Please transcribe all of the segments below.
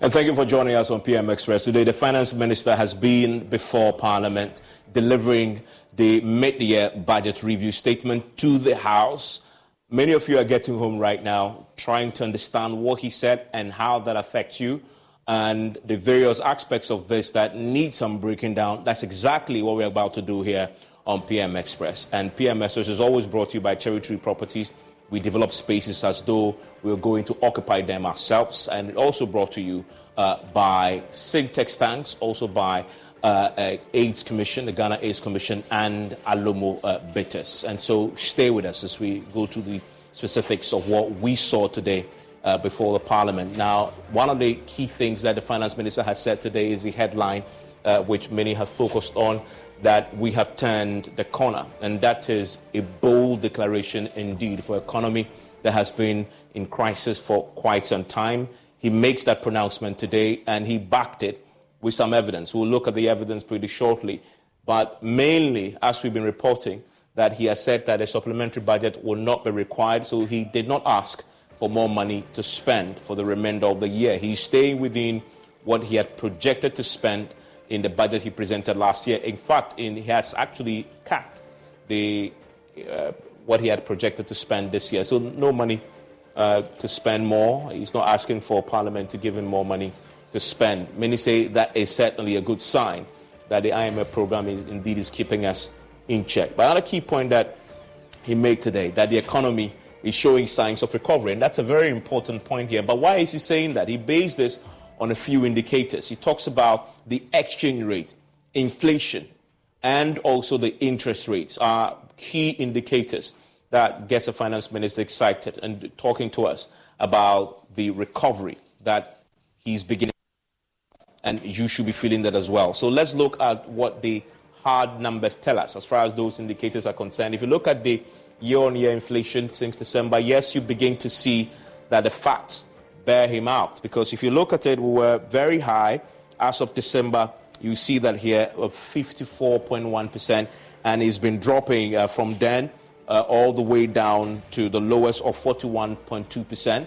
And thank you for joining us on PM Express. Today, the Finance Minister has been before Parliament delivering the mid-year budget review statement to the House. Many of you are getting home right now, trying to understand what he said and how that affects you and the various aspects of this that need some breaking down. That's exactly what we're about to do here on PM Express. And PM Express is always brought to you by Cherry Tree Properties. We develop spaces as though we're going to occupy them ourselves, and also brought to you by Syntex Tanks, also by AIDS Commission, the Ghana AIDS Commission, and Alomo Bitters. And so stay with us as we go to the specifics of what we saw today before the Parliament. Now, one of the key things that the Finance Minister has said today is the headline, which many have focused on, that we have turned the corner. And that is a bold declaration indeed for an economy that has been in crisis for quite some time. He makes that pronouncement today, and he backed it with some evidence. We'll look at the evidence pretty shortly. But mainly, as we've been reporting, that he has said that a supplementary budget will not be required, so he did not ask for more money to spend for the remainder of the year. He's staying within what he had projected to spend in the budget he presented last year. In fact, he has actually cut what he had projected to spend this year. So no money to spend more. He's not asking for Parliament to give him more money to spend. Many say that is certainly a good sign that the IMF program is keeping us in check. But another key point that he made today, that the economy is showing signs of recovery, and that's a very important point here. But why is he saying that? He based this on a few indicators. He talks about the exchange rate, inflation, and also the interest rates are key indicators that gets the Finance Minister excited and talking to us about the recovery that he's beginning, and you should be feeling that as well. So let's look at what the hard numbers tell us as far as those indicators are concerned. If you look at the year-on-year inflation since December, yes, you begin to see that the facts bear him out, because if you look at it, we were very high as of December. You see that here of 54.1%, and it's been dropping from then all the way down to the lowest of 41.2%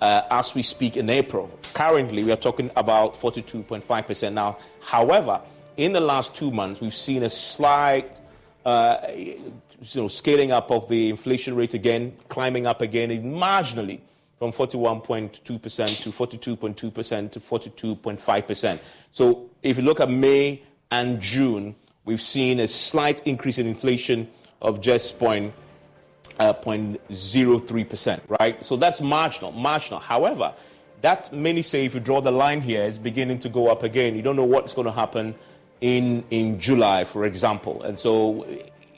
as we speak in April. Currently, we are talking about 42.5% now. However, in the last 2 months, we've seen a slight scaling up of the inflation rate again, climbing up again marginally, from 41.2% to 42.2% to 42.5%. So if you look at May and June, we've seen a slight increase in inflation of just 0.03%, right? So that's marginal. However, that many say if you draw the line here, it's beginning to go up again. You don't know what's going to happen in July, for example. And so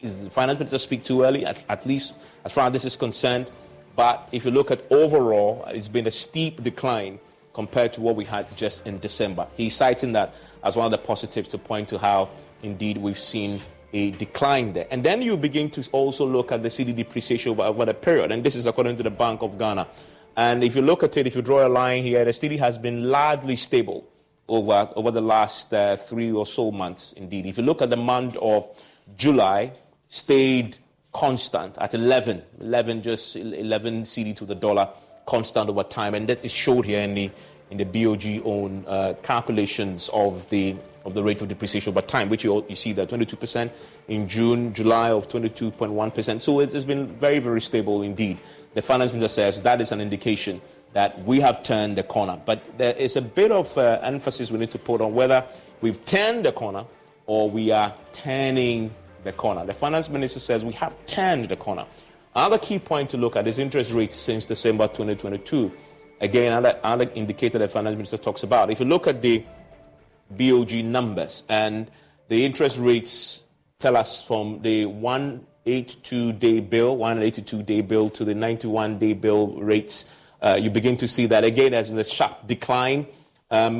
is the Finance Minister speak too early, at least as far as this is concerned? But if you look at overall, it's been a steep decline compared to what we had just in December. He's citing that as one of the positives to point to how, indeed, we've seen a decline there. And then you begin to also look at the cedi depreciation over the period. And this is according to the Bank of Ghana. And if you look at it, if you draw a line here, the cedi has been largely stable over the last 3 or so months, indeed. If you look at the month of July, stayed constant at 11 cedi to the dollar, constant over time, and that is showed here in the BOG own calculations of the rate of depreciation over time, which you see that 22% in July of 22.1%. So it's been very, very stable indeed. The Finance Minister says that is an indication that we have turned the corner, but there is a bit of emphasis we need to put on whether we've turned the corner or we are turning the corner. The Finance Minister says we have turned the corner. Another key point to look at is interest rates since December 2022. Again, another indicator the Finance Minister talks about. If you look at the BOG numbers, and the interest rates tell us from the 182-day bill to the 91-day bill rates, you begin to see that again as in a sharp decline.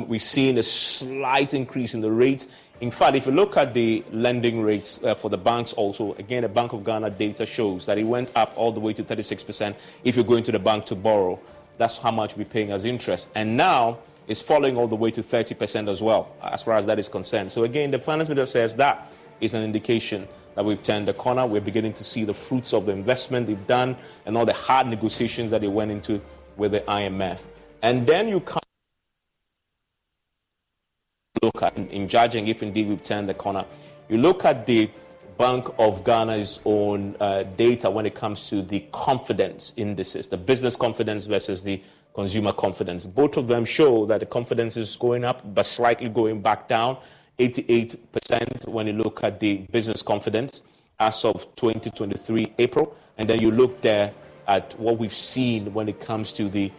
We've seen a slight increase in the rates. In fact, if you look at the lending rates for the banks also, again, the Bank of Ghana data shows that it went up all the way to 36% if you're going to the bank to borrow. That's how much we're paying as interest. And now it's falling all the way to 30% as well, as far as that is concerned. So again, the Finance Minister says that is an indication that we've turned the corner. We're beginning to see the fruits of the investment they've done and all the hard negotiations that they went into with the IMF. And then you come at in judging if indeed we've turned the corner. You look at the Bank of Ghana's own data when it comes to the confidence indices, the business confidence versus the consumer confidence. Both of them show that the confidence is going up, but slightly going back down. 88% when you look at the business confidence as of 2023 April. And then you look there at what we've seen when it comes to the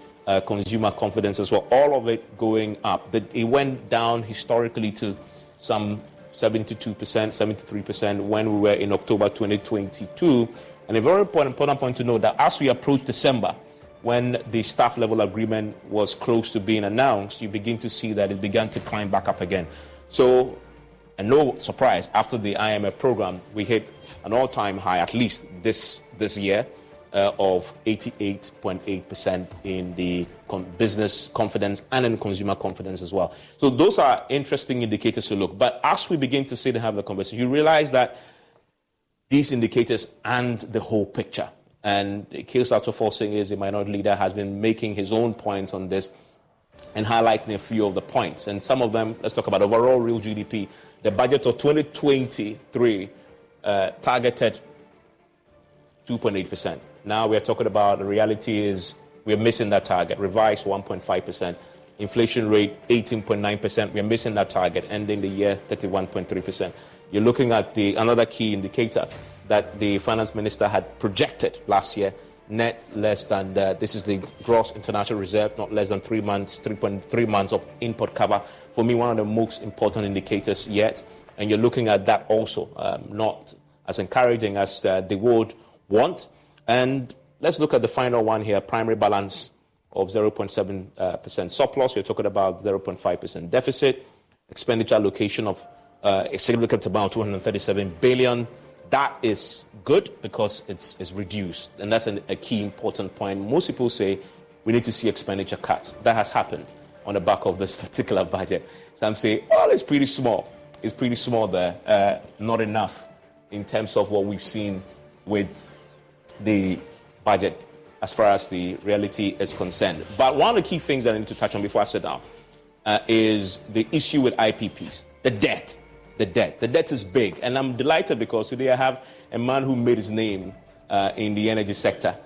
consumer confidence as well. All of it going up. It went down historically to some 72%, 73% when we were in October 2022. And a very important point to note that as we approach December, when the staff level agreement was close to being announced, you begin to see that it began to climb back up again. So, and no surprise, after the IMF program, we hit an all-time high, at least this year, of 88.8% in the business confidence and in consumer confidence as well. So those are interesting indicators to look. But as we begin to sit and have the conversation, you realize that these indicators and the whole picture. And Ato Forson is a minority leader, has been making his own points on this and highlighting a few of the points. And some of them, let's talk about overall real GDP. The budget of 2023 targeted 2.8%. Now we're talking about the reality is we're missing that target, revised 1.5%. Inflation rate 18.9%, we're missing that target, ending the year 31.3%. You're looking at another key indicator that the finance minister had projected last year, net less than, this is the gross international reserve, not less than 3 months, 3.3 months of import cover. For me, one of the most important indicators yet. And you're looking at that also, not as encouraging as they would want. And let's look at the final one here, primary balance of 0.7% surplus. You're talking about 0.5% deficit, expenditure allocation of a significant amount, 237 billion. That is good because it's reduced. And that's a key important point. Most people say we need to see expenditure cuts. That has happened on the back of this particular budget. Some say, well, it's pretty small. It's pretty small there. Not enough in terms of what we've seen with the budget as far as the reality is concerned. But one of the key things that I need to touch on before I sit down is the issue with IPPs, the debt. The debt is big. And I'm delighted because today I have a man who made his name in the energy sector.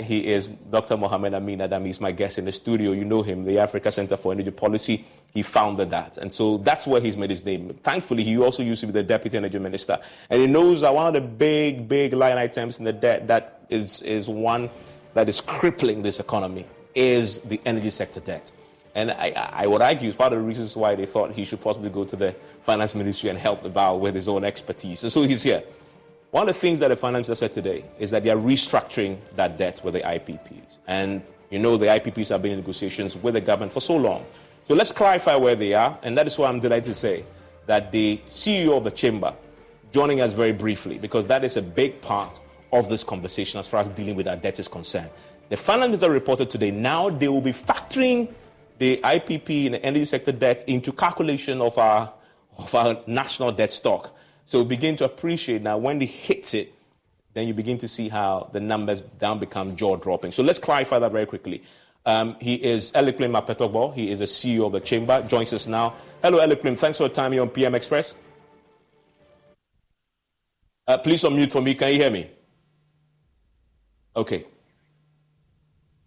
He is Dr. Mohamed Amin Adam. He's my guest in the studio. You know him, the Africa Center for Energy Policy. He founded that. And so that's where he's made his name. Thankfully, he also used to be the Deputy Energy Minister. And he knows that one of the big line items in the debt that is one that is crippling this economy is the energy sector debt. And I would argue it's part of the reasons why they thought he should possibly go to the finance ministry and help about with his own expertise. And so he's here. One of the things that the finance minister said today is that they are restructuring that debt with the IPPs. And you know the IPPs have been in negotiations with the government for so long. So let's clarify where they are. And that is why I'm delighted to say that the CEO of the chamber joining us very briefly, because that is a big part of this conversation as far as dealing with our debt is concerned. The finance minister reported today, now they will be factoring the IPP and the energy sector debt into calculation of our national debt stock. So we begin to appreciate now when it hits it, then you begin to see how the numbers down become jaw-dropping. So let's clarify that very quickly. He is Eliklim Apetogbo. He is the CEO of the chamber, joins us now. Hello, Eliklim. Thanks for your time here on PM Express. Please unmute for me. Can you hear me? Okay.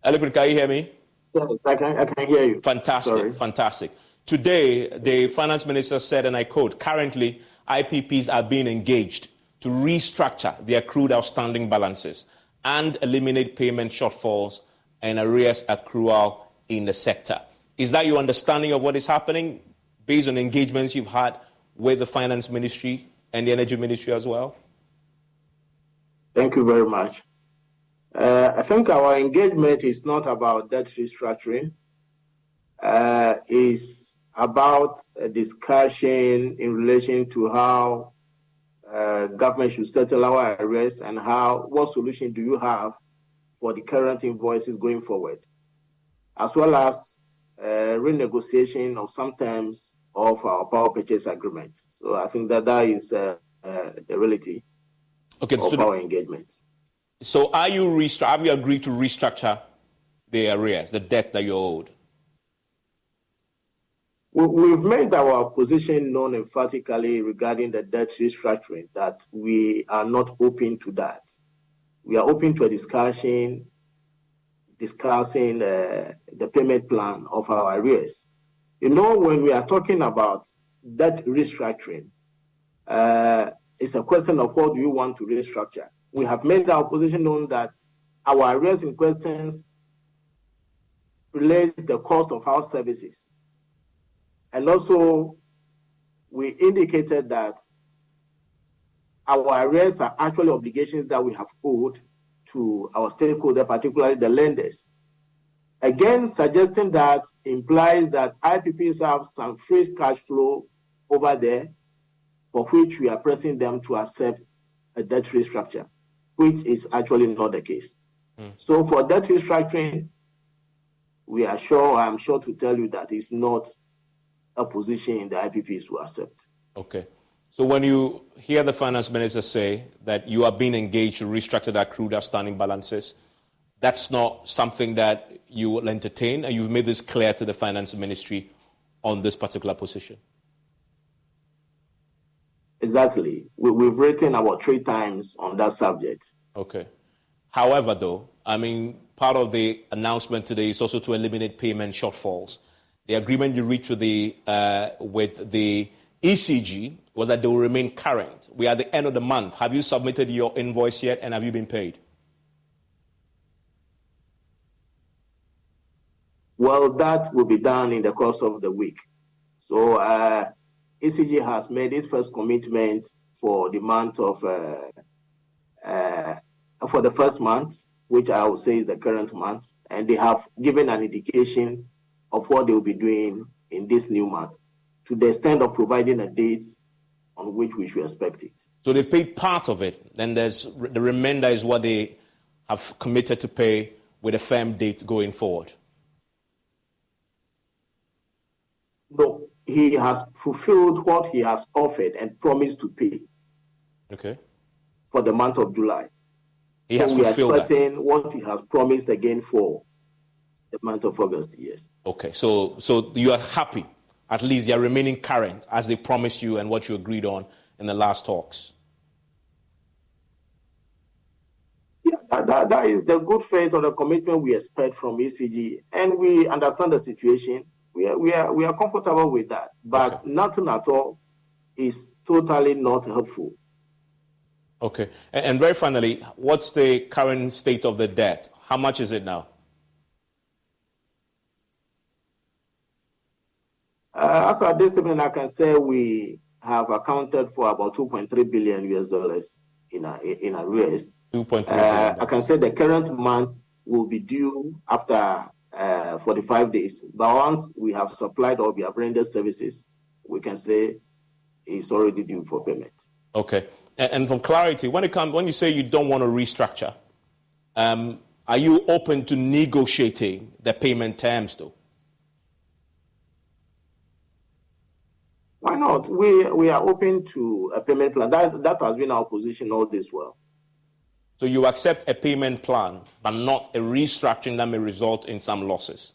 Eliklim, can you hear me? Yes, I can hear you. Fantastic. Today, the finance minister said, and I quote, currently, IPPs are being engaged to restructure the accrued outstanding balances and eliminate payment shortfalls and arrears accrual in the sector. Is that your understanding of what is happening based on engagements you've had with the finance ministry and the energy ministry as well? Thank you very much. I think our engagement is not about debt restructuring. It's about a discussion in relation to how government should settle our arrears and what solution do you have for the current invoices going forward, as well as renegotiation of some terms of our power purchase agreement. So I think that is the reality of our engagement. So have you agreed to restructure the arrears, the debt that you're owed? We've made our position known emphatically regarding the debt restructuring, that we are not open to that. We are open to a discussing the payment plan of our arrears. When we are talking about debt restructuring, it's a question of what do you want to restructure. We have made our position known that our arrears in questions relates the cost of our services. And also, we indicated that our arrears are actually obligations that we have owed to our stakeholder, particularly the lenders. Again, suggesting that implies that IPPs have some free cash flow over there for which we are pressing them to accept a debt restructure, which is actually not the case. So for debt restructuring, I'm sure to tell you that it's not a position the IPPs will accept. Okay. So when you hear the finance minister say that you are being engaged to restructure that accrued outstanding balances, that's not something that you will entertain, and you've made this clear to the finance ministry on this particular position? Exactly. We've written about 3 times on that subject. Okay. However, though, part of the announcement today is also to eliminate payment shortfalls. The agreement you reached with the ECG was that they will remain current. We are at the end of the month. Have you submitted your invoice yet, and have you been paid? Well, that will be done in the course of the week. So ECG has made its first commitment for the month of for the first month, which I would say is the current month, and they have given an indication of what they will be doing in this new month, to the extent of providing a date on which we should expect it. So they've paid part of it, then there's the remainder is what they have committed to pay with a firm date going forward. No, he has fulfilled what he has offered and promised to pay. Okay. For the month of July. He has fulfilled that. We are expecting what he has promised again for the month of August, yes. Okay, so you are happy, at least they are remaining current as they promised you and what you agreed on in the last talks. Yeah, that is the good faith or the commitment we expect from ECG, and we understand the situation. We are comfortable with that, but okay. Nothing at all is totally not helpful. Okay, and very finally, what's the current state of the debt? How much is it now? As of this evening, I can say we have accounted for about $2.3 billion in arrears. 2.3 billion. I can say the current month will be due after 45 days. But once we have supplied or we have rendered services, we can say it's already due for payment. Okay. And for clarity, when you say you don't want to restructure, are you open to negotiating the payment terms, though? Why not? We are open to a payment plan. That has been our position all this while. So you accept a payment plan, but not a restructuring that may result in some losses?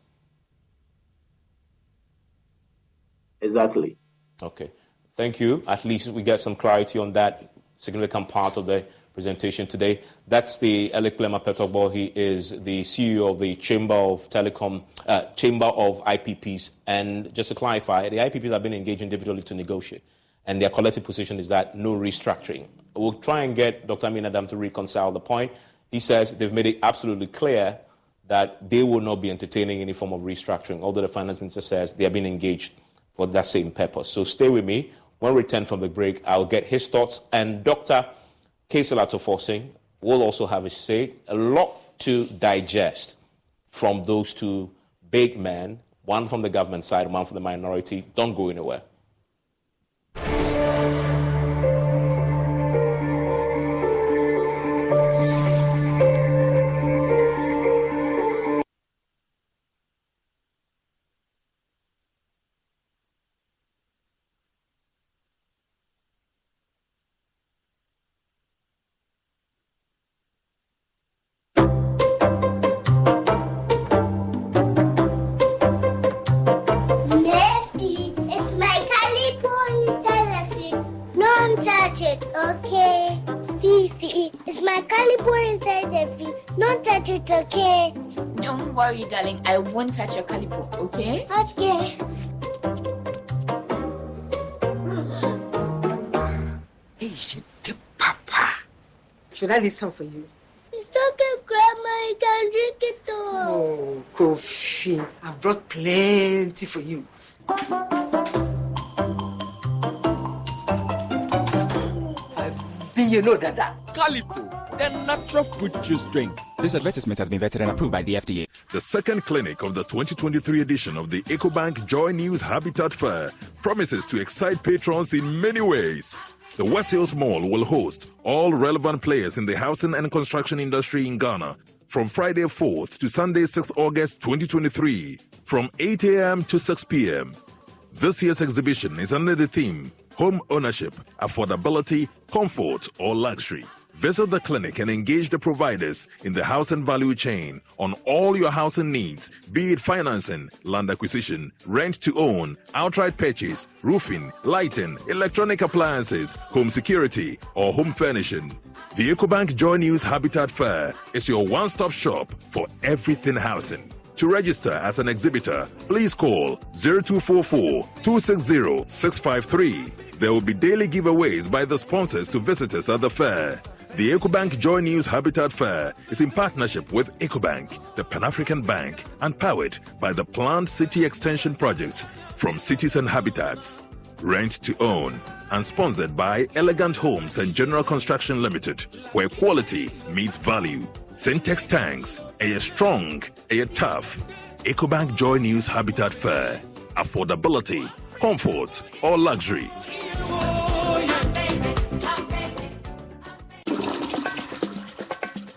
Exactly. Okay. Thank you. At least we get some clarity on that significant part of the presentation today. That's the Alec Plema Petogbo. He is the CEO of the Chamber of IPPs. And just to clarify, the IPPs have been engaged individually to negotiate. And their collective position is that no restructuring. We'll try and get Dr. Amin Adam to reconcile the point. He says they've made it absolutely clear that they will not be entertaining any form of restructuring, although the finance minister says they are being engaged for that same purpose. So stay with me. When we return from the break, I'll get his thoughts. And Dr. Ato Forson will also have a say. A lot to digest from those two big men, one from the government side, one from the minority. Don't go anywhere. Don't touch it, okay? Fifi, it's my caliber inside the fee. Don't touch it, okay? Don't worry, darling. I won't touch your calipo, okay? Okay. Papa. Should I listen for you? It's okay, Grandma. You can drink it all. Oh, coffee. I've brought plenty for you. You know that. Calipo, the natural fruit juice drink. This advertisement has been vetted and approved by the FDA. The second clinic of the 2023 edition of the EcoBank Joy News Habitat Fair promises to excite patrons in many ways. The West Hills Mall will host all relevant players in the housing and construction industry in Ghana from Friday 4th to Sunday 6th August 2023 from 8 a.m. to 6 p.m. This year's exhibition is under the theme Home Ownership, Affordability, Comfort or Luxury. Visit the clinic and engage the providers in the housing value chain on all your housing needs, be it financing, land acquisition, rent to own, outright purchase, roofing, lighting, electronic appliances, home security, or home furnishing. The EcoBank Joy News Habitat Fair is your one-stop shop for everything housing. To register as an exhibitor, please call 0244-260-653. There will be daily giveaways by the sponsors to visitors at the fair. The EcoBank Joy News Habitat Fair is in partnership with EcoBank, the Pan-African Bank, and powered by the Planned City Extension Project from Cities and Habitats. Rent to own and sponsored by Elegant Homes and General Construction Limited, where quality meets value. Syntex tanks, a strong, a tough. EcoBank Joy News Habitat Fair. Affordability, comfort, or luxury.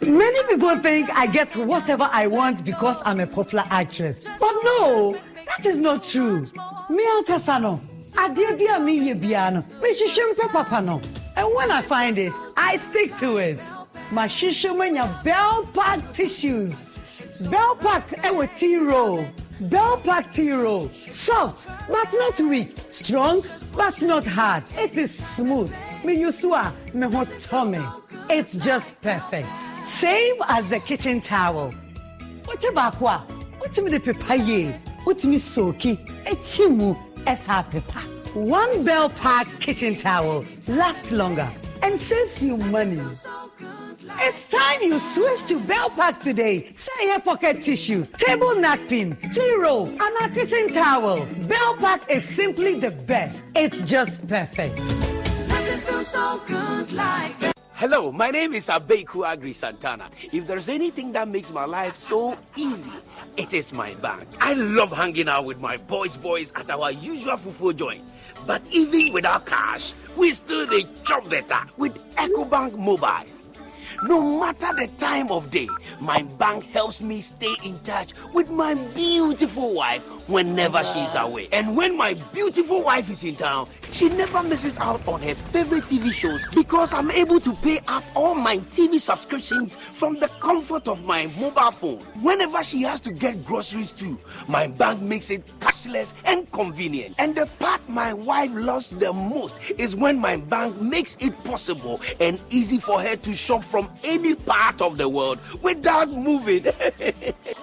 Many people think I get whatever I want because I'm a popular actress. But no, that is not true. Me Ankasano, Adibia mi yebiano, me shishimpe papa no. And when I find it, I stick to it. My shishimenya Bell Pack tissues. Bell Pack ewe tea roll. Bell Pack tea roll. Soft, but not weak. Strong, but not hard. It is smooth. Me yusua, me hot tummy. It's just perfect. Same as the kitchen towel. What about what? What me the papaye? What me soki? Echimu esa pepa. One Bell Pack kitchen towel lasts longer and saves you money. It's time you switch to Bell Pack today. Say your pocket tissue, table napkin, tea roll, and a kitchen towel. Bell Pack is simply the best. It's just perfect. Nothing feels so good like that. Hello, my name is Abeku Agri Santana. If there's anything that makes my life so easy, it is my bank. I love hanging out with my boys at our usual fufu joint. But even without cash, we still dey chop better with EcoBank Mobile. No matter the time of day, my bank helps me stay in touch with my beautiful wife whenever she's away. And when my beautiful wife is in town, she never misses out on her favorite TV shows because I'm able to pay up all my TV subscriptions from the comfort of my mobile phone. Whenever she has to get groceries too, my bank makes it cashless and convenient. And the part my wife loves the most is when my bank makes it possible and easy for her to shop from any part of the world without moving.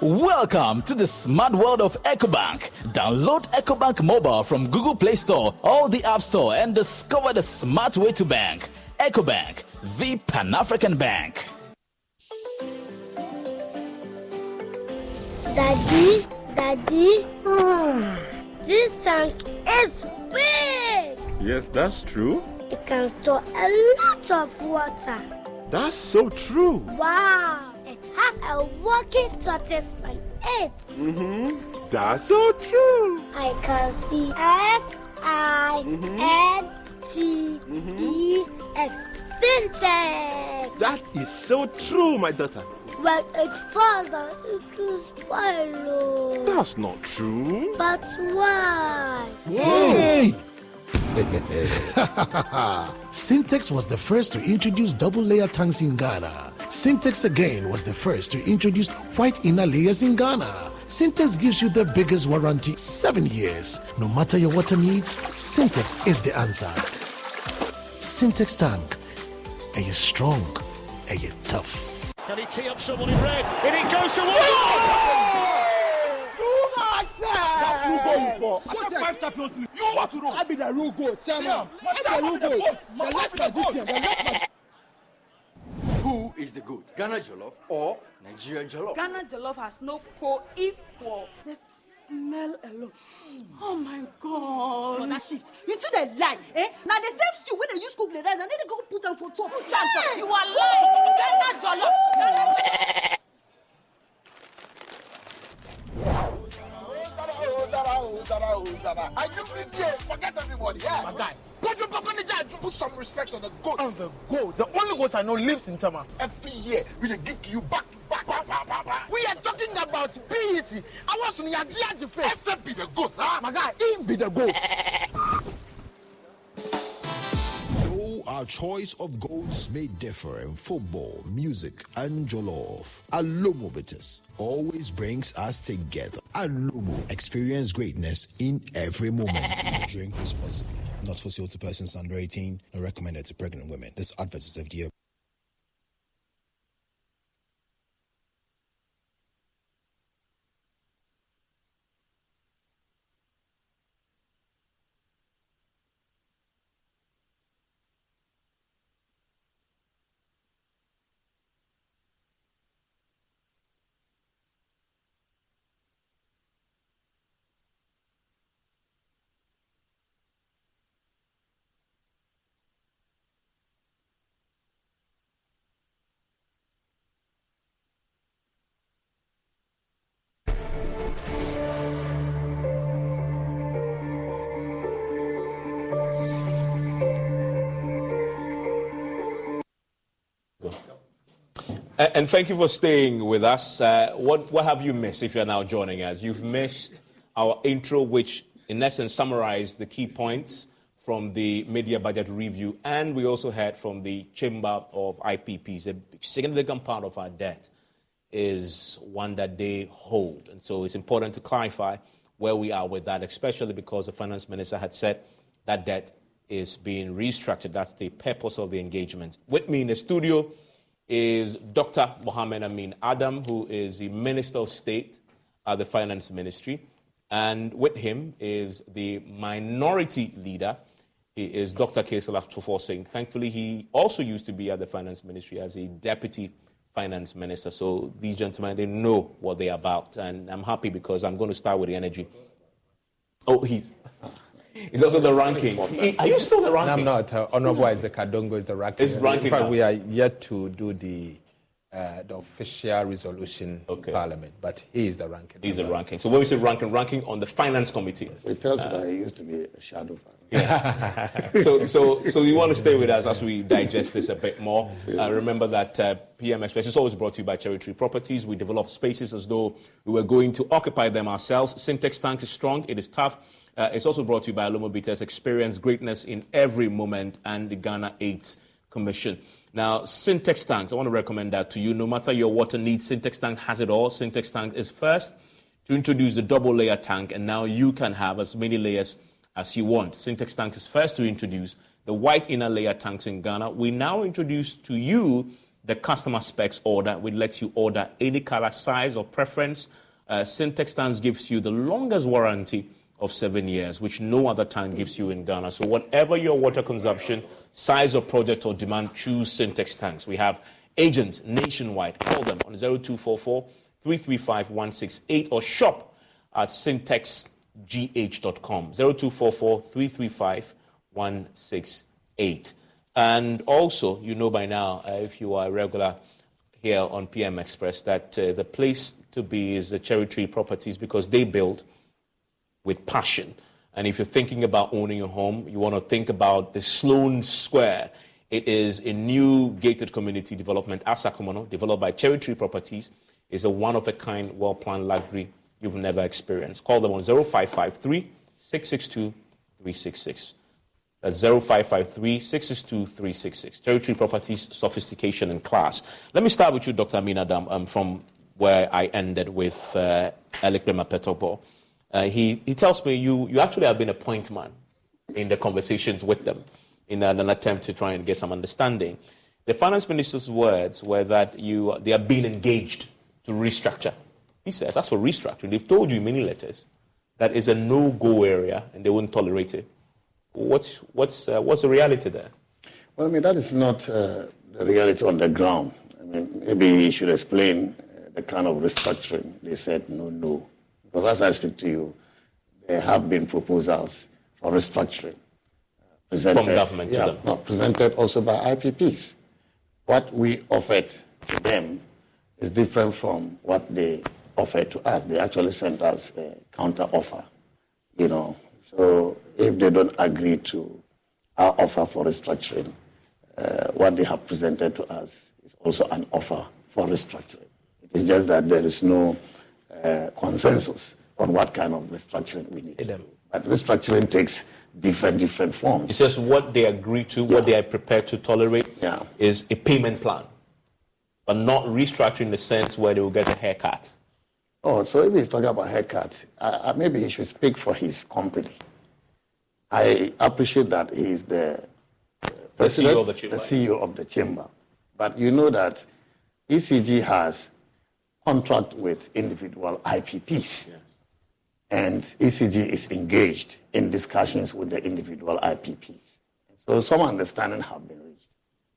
Welcome to the smart world of EcoBank. Download EcoBank Mobile from Google Play Store or the App Store and discover the smart way to bank. EcoBank, the Pan-African Bank. Daddy, this tank is big. Yes, that's true. It can store a lot of water. That's so true. Wow, it has a working tortoise on it. That's so true. I can see SINTEX. Syntax. That is so true, my daughter. When it falls down, it will spoil. That's not true. But why? Hey! Syntex was the first to introduce double-layer tanks in Ghana. Syntex again was the first to introduce white inner layers in Ghana. Syntex gives you the biggest warranty, 7 years. No matter your water needs, Syntex is the answer. Syntex tank. And you're strong. And you're tough. Can he tee up someone in red? And it goes to one! That's who goal for. I got 5 Champions League. You want to know? I be the real goat. Chairman. What's the real goat? The left magician. Who is the goat? Ghana Jollof or Nigerian Jollof? Ghana Jollof has no co-equal. The smell alone. Oh my God. Oh, that shift. You two they lie, eh? Now the same stew when they use cook the rice and then they go put them for top. You are lying. Ghana Jollof. I knew this year. Forget everybody. Yeah, my guy. Put some respect on the goat. On the goat. The only goat I know lives in Tama. Every year, we dey give to you back to back. We are talking about BET. I want some Yajiaji face. Except be the goat, huh? My guy, him be the goat. Though our choice of goats may differ in football, music, and jollof, Alomo Bitters always brings us together. Alomo, experience greatness in every moment. Drink responsibly. Not for sale to persons under 18 and recommended to pregnant women. This advert is FDA. And thank you for staying with us. What have you missed if you're now joining us? You've missed our intro, which in essence summarized the key points from the media budget review. And we also heard from the Chamber of IPPs. A significant part of our debt is one that they hold. And so it's important to clarify where we are with that, especially because the finance minister had said that debt is being restructured. That's the purpose of the engagement. With me in the studio is Dr. Mohammed Amin Adam, who is the Minister of State at the Finance Ministry. And with him is the Minority Leader. He is Dr. Ato Forson. Thankfully, he also used to be at the Finance Ministry as a Deputy Finance Minister. So these gentlemen, they know what they're about. And I'm happy because I'm going to start with the energy. Oh, he's also the ranking. Are you still the ranking? No, I'm not. Honorable Isaac Adongo is the ranking. It's ranking. In fact, now. we are yet to do the official resolution in Parliament, but he is the ranking. He's the ranking. So when we say ranking on the Finance Committee. It tells you that he used to be a shadow. Yeah. so you want to stay with us as we digest this a bit more. Remember that PM Express is always brought to you by Cherry Tree Properties. We develop spaces as though we were going to occupy them ourselves. Syntex Tank is strong. It is tough. It's also brought to you by Alomo Bitters. Experience greatness in every moment, and the Ghana AIDS Commission. Now, Syntex Tanks, I want to recommend that to you. No matter your water needs, Syntex Tank has it all. Syntex Tank is first to introduce the double-layer tank, and now you can have as many layers as you want. Syntex Tank is first to introduce the white inner layer tanks in Ghana. We now introduce to you the customer specs order, which lets you order any color, size, or preference. Syntex Tanks gives you the longest warranty of 7 years, which no other tank gives you in Ghana. So whatever your water consumption, size of project or demand, choose Syntex Tanks. We have agents nationwide. Call them on 0244-335-168 or shop at syntexgh.com, 0244-335-168. And also, you know by now, if you are a regular here on PM Express, that the place to be is the Cherry Tree Properties, because they build with passion. And if you're thinking about owning a home, you want to think about the Sloan Square. It is a new gated community development at Sakomono, developed by Cherry Tree Properties. It's a one-of-a-kind, well-planned luxury you've never experienced. Call them on 0553-662-366. That's 0553-662-366. Cherry Tree Properties, sophistication and class. Let me start with you, Dr. Amin Adam, from where I ended with Elekbema Petobo. He tells me you actually have been a point man in the conversations with them. in an attempt to try and get some understanding. The finance minister's words were that they are being engaged to restructure. He says, that's for restructuring. They've told you in many letters that is a no-go area and they won't tolerate it. What's the reality there? Well, I mean, that is not the reality on the ground. I mean, maybe you should explain the kind of restructuring. They said no. Because as I speak to you, there have been proposals for restructuring. Presented, from government to them? No, presented also by IPPs. What we offered to them is different from what they offered to us. They actually sent us a counter offer, So if they don't agree to our offer for restructuring, what they have presented to us is also an offer for restructuring. It is just that there is no consensus on what kind of restructuring we need. But restructuring takes different forms. It says what they agree to, what they are prepared to tolerate is a payment plan, but not restructuring in the sense where they will get a haircut. Oh, so if he's talking about haircut, maybe he should speak for his company. I appreciate that he is the president, the CEO of the chamber. But you know that ECG has contract with individual IPPs. And ECG is engaged in discussions with the individual IPPs. So some understanding have been reached.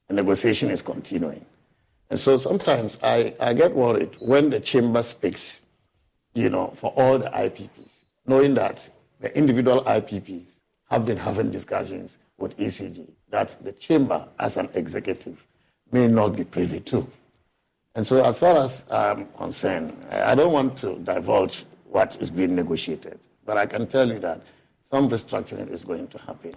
The negotiation is continuing. And so sometimes I get worried when the chamber speaks, for all the IPPs, knowing that the individual IPPs have been having discussions with ECG, that the chamber as an executive may not be privy to. And so as far as I'm concerned, I don't want to divulge what is being negotiated. But I can tell you that some restructuring is going to happen.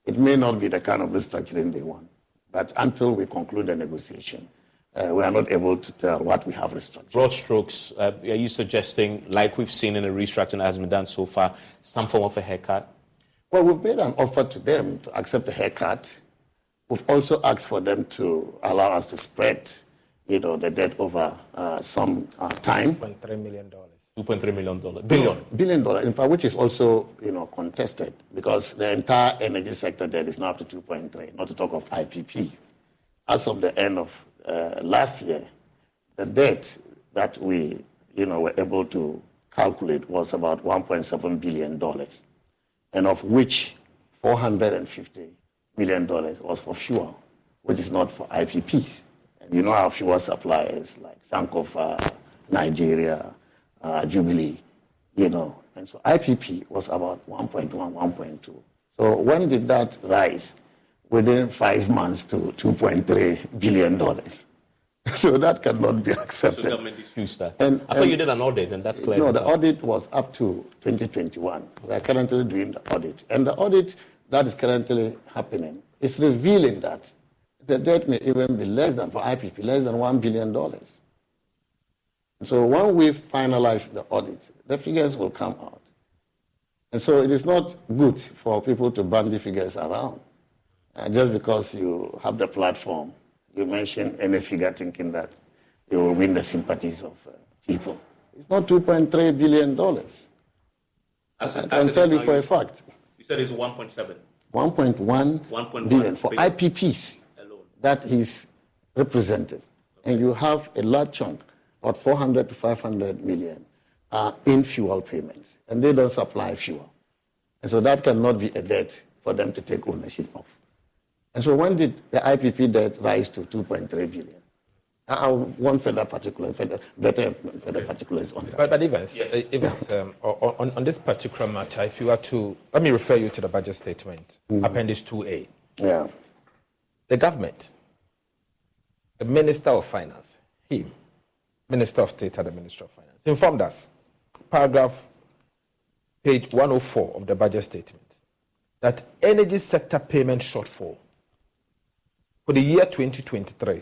It may not be the kind of restructuring they want, but until we conclude the negotiation, we are not able to tell what we have restructured. Broad strokes, are you suggesting, like we've seen in the restructuring that has been done so far, some form of a haircut? Well, we've made an offer to them to accept the haircut. We've also asked for them to allow us to spread, the debt over some time. $2.3 million. $2.3 million. Billion dollar, in fact, which is also, contested because the entire energy sector debt is now up to 2.3, not to talk of IPP. As of the end of last year, the debt that we, were able to calculate was about $1.7 billion, and of which $450 million was for fuel, which is not for IPPs. And our fuel suppliers like Sankofa, Nigeria, Jubilee, and so IPP was about 1.1, 1.2. So when did that rise? Within 5 months to $2.3 billion. So that cannot be accepted. So government disputes that. I thought you did an audit, and that's clear. No, the audit was up to 2021. We are currently doing the audit. And the audit that is currently happening is revealing that the debt may even be less than, for IPP, less than $1 billion. So when we finalize the audit, the figures will come out. And so it is not good for people to bandy figures around. Just because you have the platform, you mention any figure thinking that you will win the sympathies of people. It's not $2.3 billion. I can tell you for a fact. You said it's 1.7. 1.1 billion for IPPs alone. That is represented. And you have a large chunk, about 400 to 500 million, in fuel payments. And they don't supply fuel. And so that cannot be a debt for them to take ownership of. And so when did the IPP debt rise to 2.3 billion? I want better particulars on that. But Evans, on this particular matter, if you were to, let me refer you to the budget statement, Appendix 2A. Yeah. The government, the Minister of Finance, him, Minister of State and the Minister of Finance, informed us, paragraph, page 104 of the budget statement, that energy sector payment shortfall for the year 2023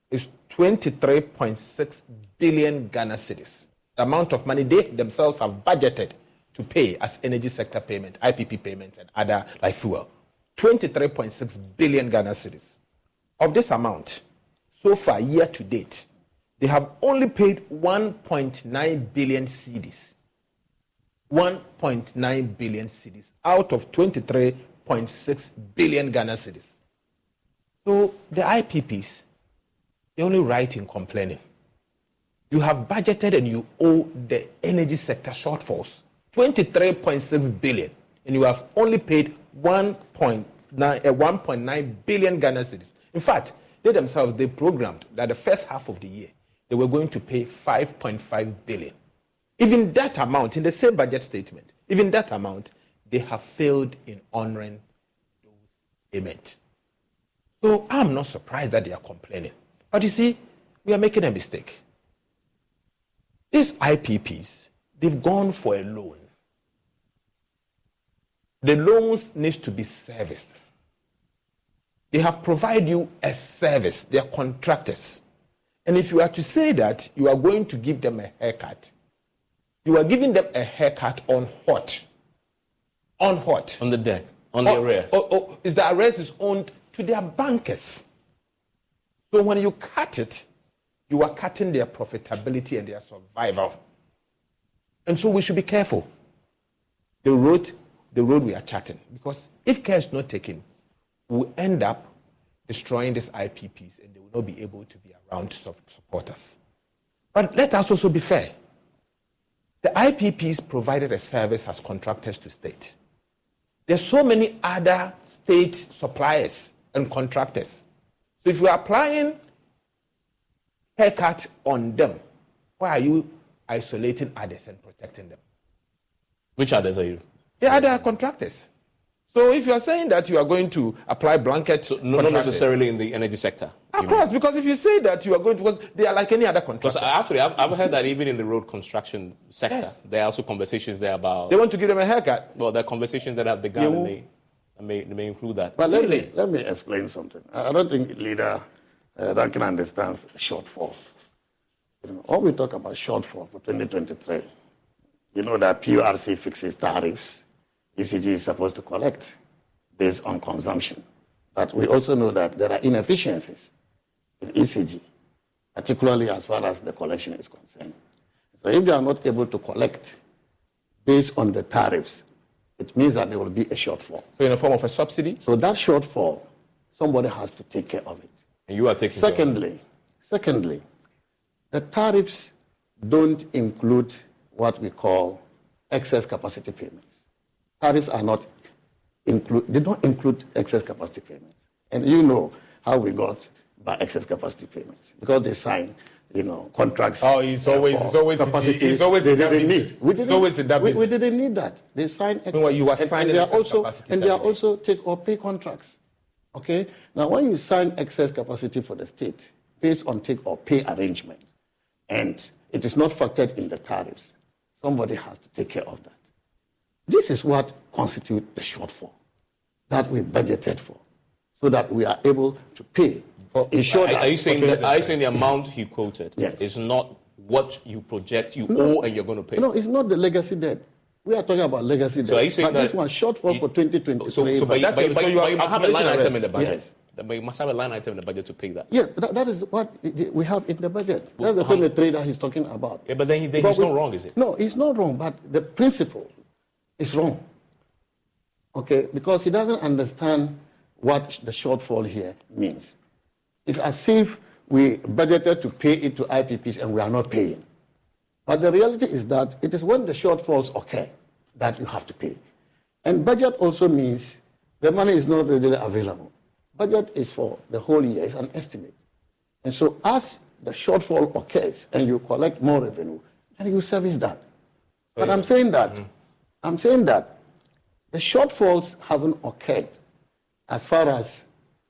is 23.6 billion Ghana cedis. The amount of money they themselves have budgeted to pay as energy sector payment, IPP payments, and other like fuel. 23.6 billion Ghana cedis. Of this amount, so far, year to date, they have only paid 1.9 billion cedis. 1.9 billion cedis out of 23.6 1.6 billion Ghana cedis. So the IPPs, they only write in complaining. You have budgeted and you owe the energy sector shortfalls 23.6 billion, and you have only paid 1.9 billion Ghana cedis. In fact, they themselves, they programmed that the first half of the year, they were going to pay 5.5 billion. Even that amount, in the same budget statement, even that amount, they have failed in honoring those payments. So I'm not surprised that they are complaining. But you see, we are making a mistake. These IPPs, they've gone for a loan. The loans need to be serviced. They have provided you a service. They are contractors. And if you are to say that you are going to give them a haircut, you are giving them a haircut on what? On what? On the debt, on the arrears. Is the arrears is owed to their bankers. So when you cut it, you are cutting their profitability and their survival. And so we should be careful. The road we are charting. Because if care is not taken, we'll end up destroying these IPPs and they will not be able to be around to support us. But let us also be fair. The IPPs provided a service as contractors to state. There's so many other state suppliers and contractors. So if you are applying haircut on them, why are you isolating others and protecting them? Which others are you? The other contractors. So if you are saying that you are going to apply blanket, so not necessarily in the energy sector. Of course, because if you say that you are going to, because they are like any other contractor. Because actually, I've heard that even in the road construction sector, yes, there are also conversations there about. They want to give them a haircut. Well, there are conversations that have begun and they may include that. But let me explain something. I don't think leader Duncan understands shortfall. All we talk about shortfall for 2023, you know that PURC fixes tariffs. ECG is supposed to collect based on consumption. But we also know that there are inefficiencies in ECG, particularly as far as the collection is concerned. So if they are not able to collect based on the tariffs, it means that there will be a shortfall. So in the form of a subsidy? So that shortfall, somebody has to take care of it. And you are taking care of it. Secondly, the tariffs don't include what we call excess capacity payments. Tariffs are not they don't include excess capacity payments. And you know how we got by excess capacity payments. Because they sign, contracts. Oh, it's always capacity. It's always they didn't need. We didn't need that. They signed excess. You are signing excess capacity. And they are also take or pay contracts. Okay? Now, when you sign excess capacity for the state based on take or pay arrangement, and it is not factored in the tariffs, somebody has to take care of that. This is what constitutes the shortfall that we budgeted for, so that we are able to pay. Are you saying the amount he quoted is not what you project you owe and you're going to pay? No, it's not the legacy debt. We are talking about legacy debt. So are you saying but this one shortfall for 2023. But you have a line item in the budget. Yes. But you must have a line item in the budget to pay that. Yeah, that is what we have in the budget. That's the 23 that he's talking about. Yeah, but then he's not wrong, is it? No, it's not wrong, but the principle is wrong. Okay, because he doesn't understand what the shortfall here means. It's as if we budgeted to pay it to IPPs and we are not paying. But the reality is that it is when the shortfalls occur that you have to pay. And budget also means the money is not readily available. Budget is for the whole year, it's an estimate. And so as the shortfall occurs and you collect more revenue, then you service that. But I'm saying that the shortfalls haven't occurred as far as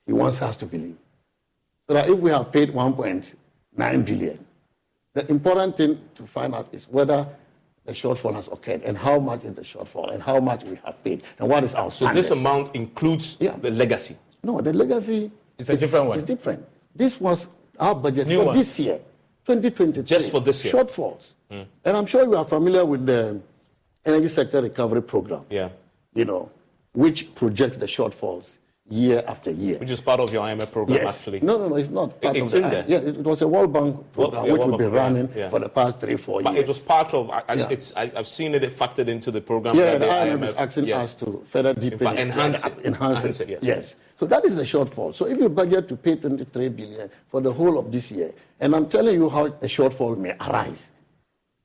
he wants us to believe. So that if we have paid 1.9 billion, the important thing to find out is whether the shortfall has occurred and how much is the shortfall and how much we have paid and what is our standard. So this amount includes the legacy? No, the legacy is a different one. It's different. This was our budget for this year, 2023. Just for this year? Shortfalls. And I'm sure you are familiar with the Energy Sector Recovery Program. Yeah. Which projects the shortfalls year after year. Which is part of your IMF program, actually. No, it's not part it's of in there. Yeah, it was a World Bank program which we've been running for the past 3-4 years. But it was part of, I've seen it factored into the program. Yeah, the IMF is asking us to further deepen it. Enhance it, yes. So that is the shortfall. So if you budget to pay 23 billion for the whole of this year, and I'm telling you how a shortfall may arise,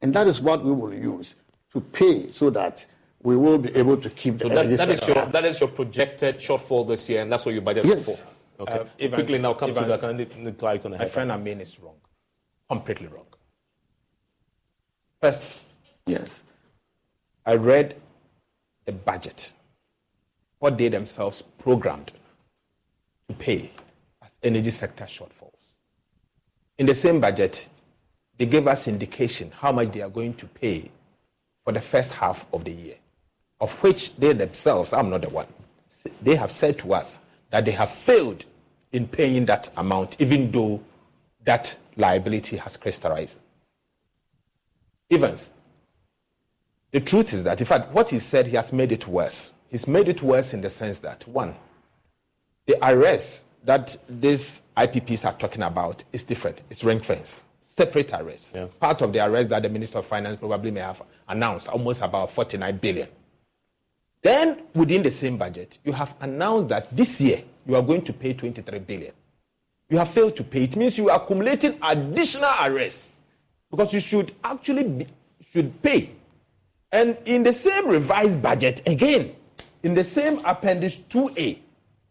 and that is what we will use to pay so that we will be able to keep the that is your projected shortfall this year, and that's what you budgeted for. Okay. Quickly now, come to that. My friend Amin is wrong. Completely wrong. First, yes, I read the budget, what they themselves programmed to pay as energy sector shortfalls. In the same budget, they gave us indication how much they are going to pay for the first half of the year, of which they themselves, I'm not the one, they have said to us that they have failed in paying that amount, even though that liability has crystallized. Evans, the truth is that, in fact, what he said, he has made it worse. He's made it worse in the sense that, one, the arrest that these IPPs are talking about is different. It's ring fence, separate arrest. Yeah. Part of the arrest that the Minister of Finance probably may have announced, almost about 49 billion. Then, within the same budget, you have announced that this year you are going to pay 23 billion. You have failed to pay. It means you are accumulating additional arrests because you should actually pay. And in the same revised budget, again, in the same Appendix 2A,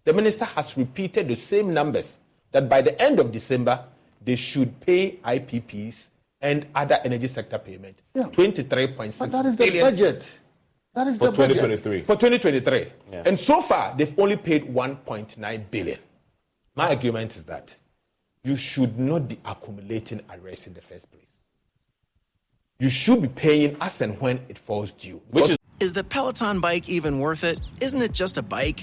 the minister has repeated the same numbers that by the end of December, they should pay IPPs and other energy sector payment. 23.6 but that is the budget. That is for the 2023. For 2023. Yeah. And so far, they've only paid 1.9 billion. My argument is that you should not be accumulating arrests in the first place. You should be paying as and when it falls due. Is the Peloton bike even worth it? Isn't it just a bike?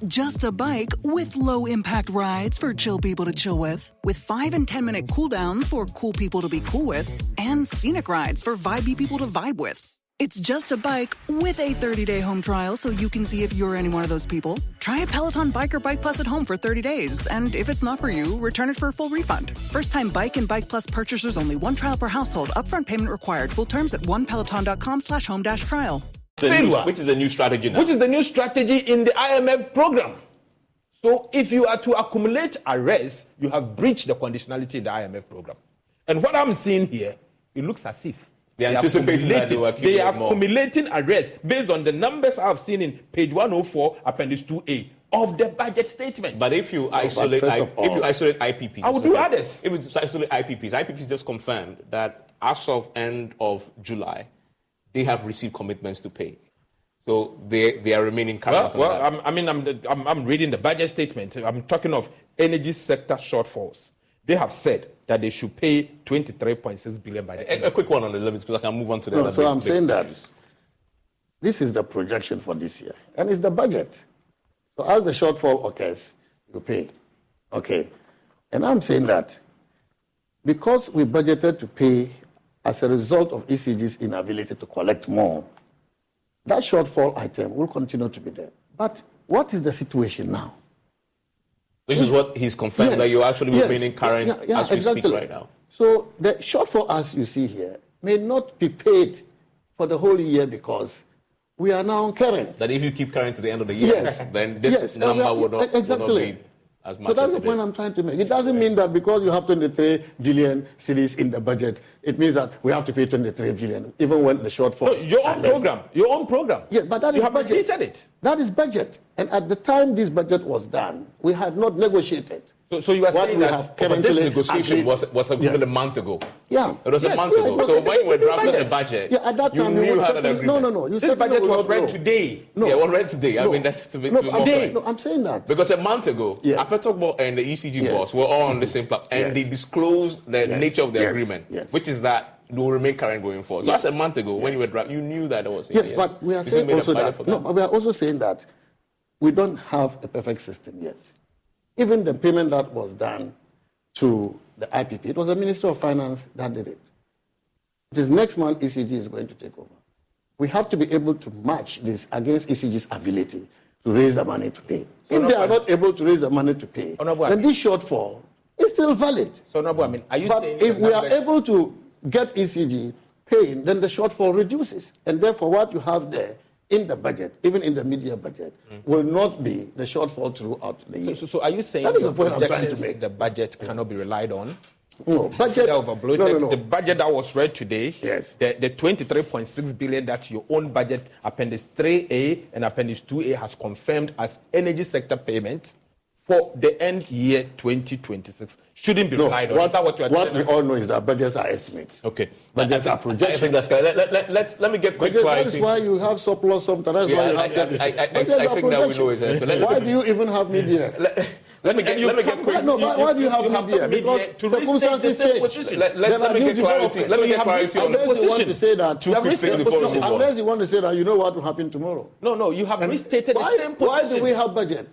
Just a bike with low-impact rides for chill people to chill with 5 and 10-minute cooldowns for cool people to be cool with, and scenic rides for vibey people to vibe with. It's just a bike with a 30-day home trial so you can see if you're any one of those people. Try a Peloton Bike or Bike Plus at home for 30 days, and if it's not for you, return it for a full refund. First-time Bike and Bike Plus purchasers only. 1 trial per household. Upfront payment required. Full terms at onepeloton.com/home-trial. Which is a new strategy now. Which is the new strategy in the IMF program. So if you are to accumulate arrests, you have breached the conditionality in the IMF program. And what I'm seeing here, it looks as if they're anticipating that they are accumulating arrests based on the numbers I've seen in page 104, Appendix 2A of the budget statement. But if you isolate IPPs, I would do others. If you isolate IPPs just confirmed that as of end of July, they have received commitments to pay. So they are remaining current. I'm reading the budget statement. I'm talking of energy sector shortfalls. They have said that they should pay 23.6 billion by the end. A quick one on the limits because I can move on to the other. So I'm saying that this is the projection for this year, and it's the budget. So as the shortfall occurs, you pay. Okay. And I'm saying that because we budgeted to pay as a result of ECG's inability to collect more, that shortfall item will continue to be there. But what is the situation now? Which is what he's confirmed, that you're actually remaining current as we speak right now. So the shortfall, as you see here, may not be paid for the whole year because we are now current. That if you keep current to the end of the year, then this number would not be as much. So that's as the point I'm trying to make. It doesn't mean that because you have 23 billion cedis in the budget, it means that we have to pay 23 billion, even when the shortfall. No, your own program. Yeah, but that is have budget. repeated it. That is budget. And at the time this budget was done, we had not negotiated. So you are saying that this negotiation was even a month ago. Yeah. It was a month ago. So when you were drafting the budget, at that time you had an agreement. No. This budget was read today. Yeah, it was read today. I mean, that's to be more fair. No, I'm saying that. Because a month ago, Apetokbo and the ECG boss were all on the same platform, and they disclosed the nature of the agreement, which is that they will remain current going forward. So that's a month ago when you were drafting, you knew that it was. Yes, but we are saying also that. No, but we are also saying that we don't have a perfect system yet. Even the payment that was done to the IPP, it was the Minister of Finance that did it. This next month, ECG is going to take over. We have to be able to match this against ECG's ability to raise the money to pay. If they are not able to raise the money to pay, then this shortfall is still valid. So, I mean, are you but saying if we are able to get ECG paying, then the shortfall reduces. And therefore, what you have there in the budget, even in the media budget, will not be the shortfall throughout the year. So are you saying that is your the point I'm trying to projections make? in the budget cannot be relied on? No, budget. No. The budget that was read today, yes, the 23.6 billion that your own budget, Appendix 3A and Appendix 2A has confirmed as energy sector payment for the end year 2026 shouldn't be relied on. Is that what you are what we all know is that budgets are estimates. Okay. Budgets are projections. I think that's correct. Let me get quick clarity. That's why you have surplus sometimes. That's why you have deficit. I think that we know is there. So why do you even have media? Let me get quick. No, why do you have media? Because circumstances change. Let me get clarity. Let me get clarity on the position. Two quick things before we move on. Unless you want to say that you know what will happen tomorrow. No, you have restated the same position. Why do we have budget?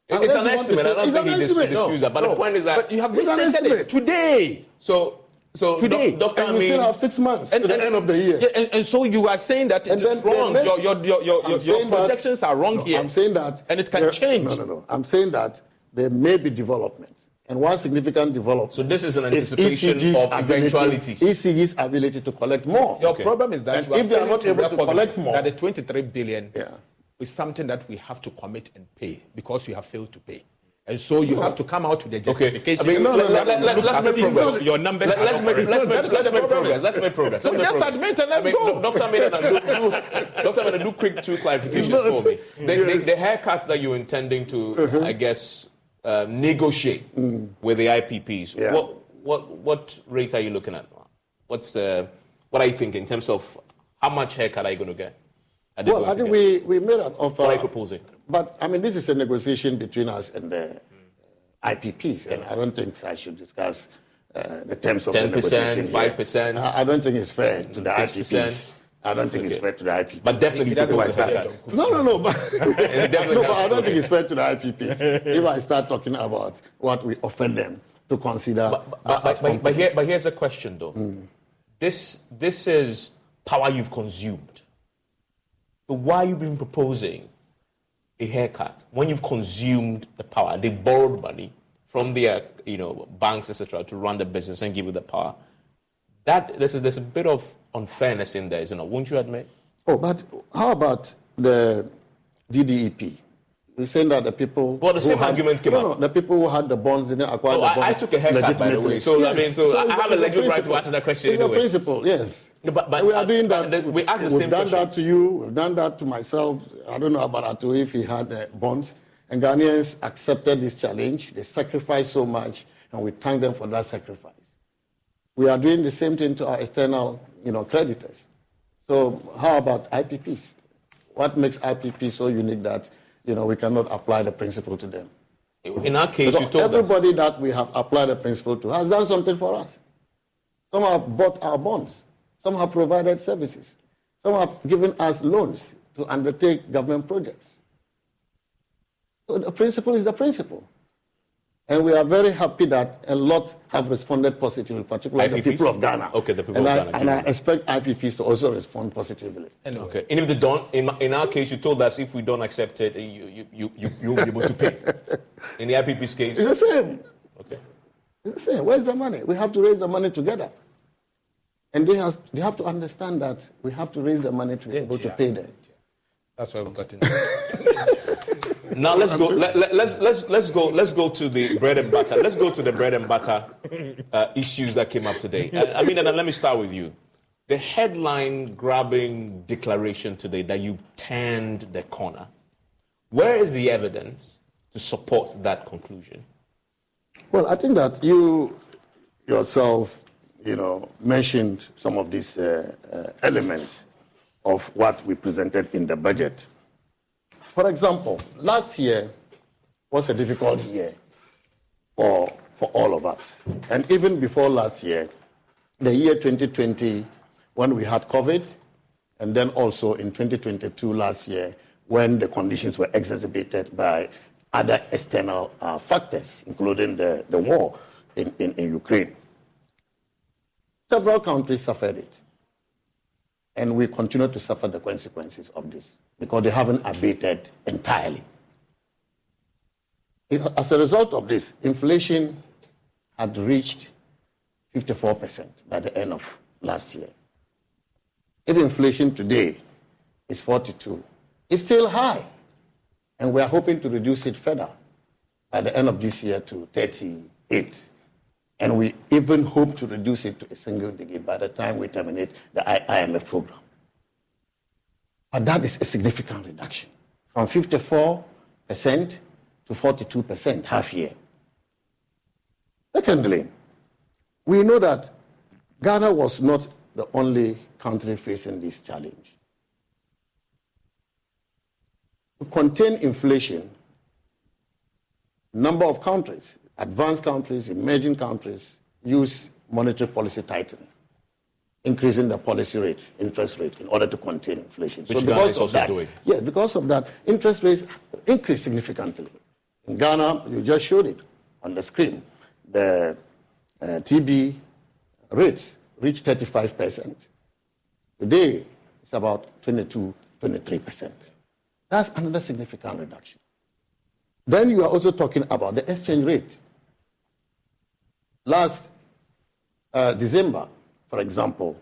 It's an estimate. I don't think he disputes that. But the point is that you have restated it today. So today, Dr. and we still have 6 months to the end of the year. Yeah, and so you are saying that it is wrong. Your projections are wrong here. I'm saying that, and it can change. No. I'm saying that there may be development, and one significant development. So this is an anticipation of eventualities. ECG's ability to collect more. Your problem is that if they are not able to collect more, that the 23 billion is something that we have to commit and pay because you have failed to pay. And so you have to come out with the justification. Okay. Let's make progress. Your numbers. Let's make progress. Let's make progress. So just admit and let's go. Dr. Mena, do quick two clarifications for me. The haircuts that you're intending to, I guess, negotiate with the IPPs. Yeah. What rate are you looking at? What are you thinking in terms of how much haircut are you going to get? Well, I think we made an offer. What are you proposing? But, I mean, this is a negotiation between us and the IPPs, and I don't think I should discuss the terms of 10%, the negotiation. 5%? I don't think it's fair to the 6%. IPPs. I don't think it's fair to the IPPs. But definitely No, but I don't think it's fair to the IPPs if I start talking about what we offer them to consider. But here's the question, though. This is power you've consumed. So why are you been proposing a haircut when you've consumed the power? They borrowed money from their banks, etc., to run the business and give you the power. There's a bit of unfairness in there, isn't it? Won't you admit? Oh, but how about the DDEP? You're saying that the people. Well, the same argument came up. The people who had the bonds didn't acquire the bonds. I took a haircut, by the way. So yes. I have a legitimate right to answer that question. It's a principle, yes. No, but we are doing that. We asked the same questions. We've done that to you. We've done that to myself. I don't know about Ato if he had bonds. And Ghanaians accepted this challenge. They sacrificed so much, and we thank them for that sacrifice. We are doing the same thing to our external, creditors. So how about IPPs? What makes IPP so unique that we cannot apply the principle to them? In our case, you told everybody that we have applied the principle to has done something for us. Some have bought our bonds. Some have provided services. Some have given us loans to undertake government projects. So the principle is the principle. And we are very happy that a lot have responded positively, particularly the people of Ghana. Okay, the people of Ghana. And I expect IPPs to also respond positively. Okay. And if they don't, in our case, you told us if we don't accept it, you'll be able to pay. In the IPP's case? It's the same. Okay. It's the same. Where's the money? We have to raise the money together. And they have to understand that we have to raise the money to be able to pay them. That's why we got in. Now let's go. Let's go to the bread and butter. Let's go to the bread and butter issues that came up today. And let me start with you. The headline-grabbing declaration today that you turned the corner. Where is the evidence to support that conclusion? Well, I think that you yourself, mentioned some of these elements of what we presented in the budget. For example, last year was a difficult year for all of us. And even before last year, the year 2020, when we had COVID, and then also in 2022 last year, when the conditions were exacerbated by other external factors, including the war in Ukraine. Several countries suffered it. And we continue to suffer the consequences of this because they haven't abated entirely. As a result of this, inflation had reached 54% by the end of last year. If inflation today is 42, it's still high. And we are hoping to reduce it further by the end of this year to 38. And we even hope to reduce it to a single digit by the time we terminate the IMF program. But that is a significant reduction from 54% to 42% half year. Secondly, we know that Ghana was not the only country facing this challenge. To contain inflation, a number of countries, advanced countries, emerging countries, use monetary policy tightening, increasing the policy rate, interest rate, in order to contain inflation. Which Ghana is also doing. Yes, because of that, interest rates increased significantly. In Ghana, you just showed it on the screen. The TB rates reached 35%. Today, it's about 22, 23%. That's another significant reduction. Then you are also talking about the exchange rate. Last December, for example,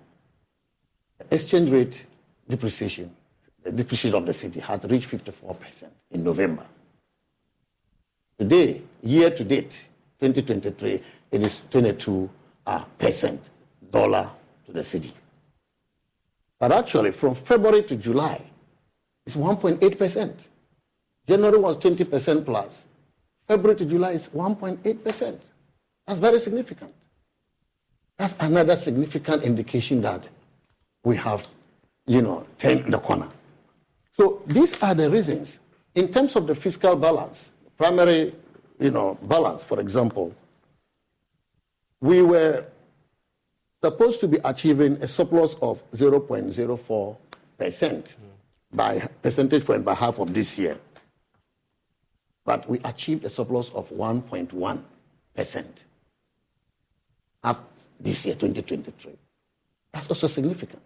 the exchange rate depreciation, the depreciation of the city had reached 54% in November. Today, year to date, 2023, it is 22% dollar to the city. But actually, from February to July, it's 1.8%. January was 20% plus. February to July is 1.8%. That's very significant. That's another significant indication that we have, turned the corner. So these are the reasons. In terms of the fiscal balance, primary, balance, for example, we were supposed to be achieving a surplus of 0.04% by percentage point by half of this year. But we achieved a surplus of 1.1% half this year, 2023. That's also significant.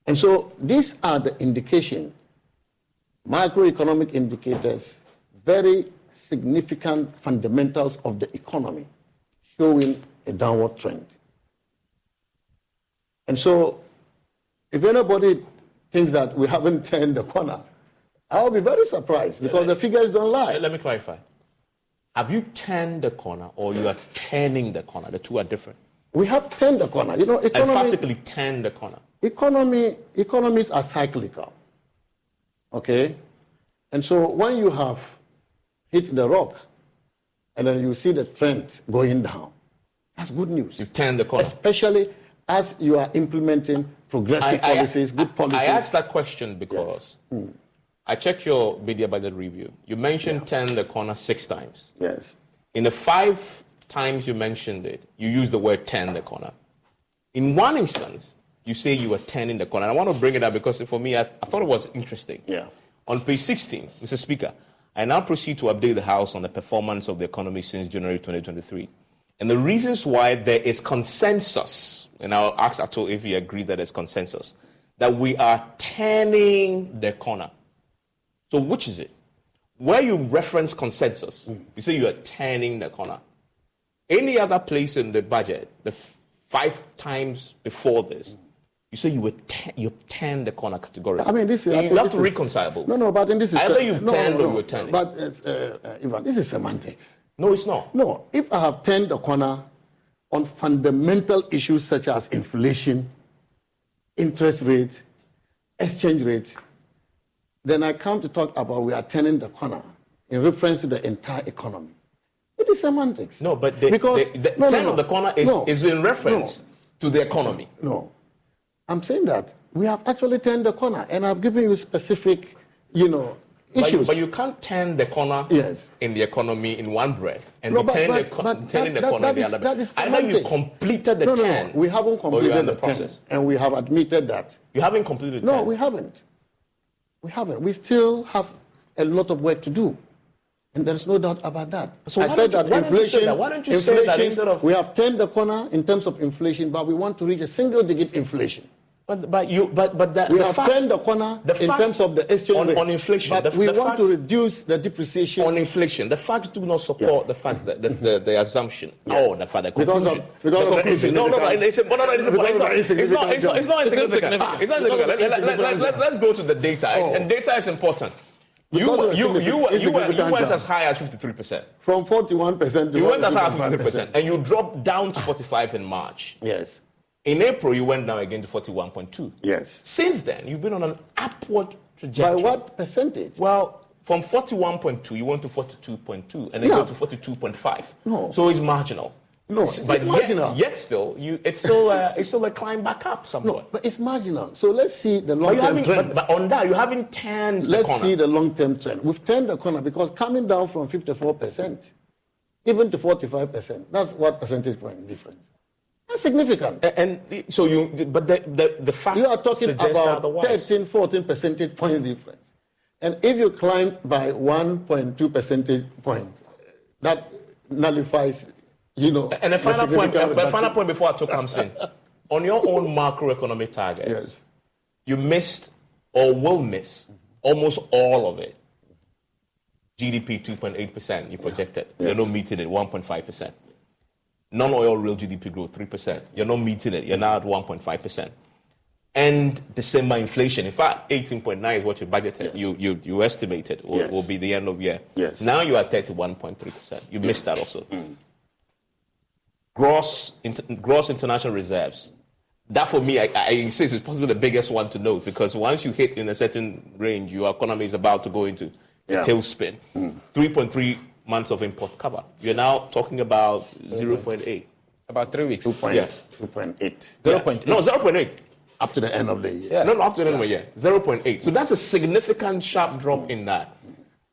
And so these are the indications, macroeconomic indicators, very significant fundamentals of the economy showing a downward trend. And so if anybody thinks that we haven't turned the corner, I'll be very surprised because the figures don't lie. Let me clarify. Have you turned the corner or you are turning the corner? The two are different. We have turned the corner. Emphatically turned the corner. Economies are cyclical. Okay? And so when you have hit the rock and then you see the trend going down, that's good news. You turn the corner. Especially as you are implementing progressive policies, good policies. I asked that question because I checked your media budget review. You mentioned turn the corner 6 times. Yes. In the 5 times you mentioned it, you used the word turn the corner. In one instance, you say you were turning the corner. And I want to bring it up because for me, I thought it was interesting. Yeah. On page 16, Mr. Speaker, I now proceed to update the House on the performance of the economy since January 2023. And the reasons why there is consensus, and I'll ask Ato if he agrees that there's consensus, that we are turning the corner. So which is it? Where you reference consensus, you say you are turning the corner. Any other place in the budget, the 5 times before this, you say you turned the corner categorically. I mean, you have to reconcile both. No, but in this is either you've turned or you're turning. But Ivan, this is semantics. No, it's not. No, if I have turned the corner on fundamental issues such as inflation, interest rate, exchange rate, then I come to talk about we are turning the corner in reference to the entire economy. It is semantics. No, but the turn of the corner is in reference to the economy. No. I'm saying that we have actually turned the corner, and I've given you specific, issues. But you can't turn the corner in the economy in one breath and turning the corner in the other breath. Either you've completed the turn. No, we haven't completed the process. And we have admitted that. You haven't completed the turn? No, we haven't. We haven't. We still have a lot of work to do. And there's no doubt about that. So why don't you say that instead of... We have turned the corner in terms of inflation, but we want to reach a single-digit inflation. But we have turned the corner in terms of the exchange rate. On inflation. But we want to reduce the depreciation. On inflation. The facts do not support the fact that the assumption. Oh, the fact, the conclusion. It's not insignificant. Let's go to the data. And data is important. You went as high as 53%. From 41%. You went as high as 53%. And you dropped down to 45 in March. Yes. In April, you went down again to 41.2. Yes. Since then, you've been on an upward trajectory. By what percentage? Well, from 41.2, you went to 42.2, and then go to 42.5. No. So it's marginal. No, but marginal. Yet still, it's still a climb back up somewhat. No, but it's marginal. So let's see the long-term trend. But on that, you haven't turned the corner. Let's see the long-term trend. We've turned the corner because coming down from 54%, even to 45%, that's what percentage point difference. That's significant. And so but the facts you are talking suggest about otherwise. 13, 14 percentage points difference. And if you climb by 1.2 percentage points, that nullifies, And a final point before Ato comes in. On your own macroeconomic targets, you missed or will miss almost all of it. GDP 2.8%, you projected. You're not meeting it, 1.5%. Non-oil real GDP growth, 3%. You're not meeting it. You're now at 1.5%. And December inflation, in fact, 18.9 is what you budgeted. You estimated will be the end of year. Yes. Now you're at 31.3%. You missed that also. Gross international reserves. That for me, I insist, is possibly the biggest one to note, because once you hit in a certain range, your economy is about to go into a tailspin. 3.3 months of import cover. You're now talking about 0.8. About 3 weeks. 2.8. 0.8. No, 0.8. Up to the end of the year. No, up to the end of the year. 0.8. So that's a significant sharp drop in that.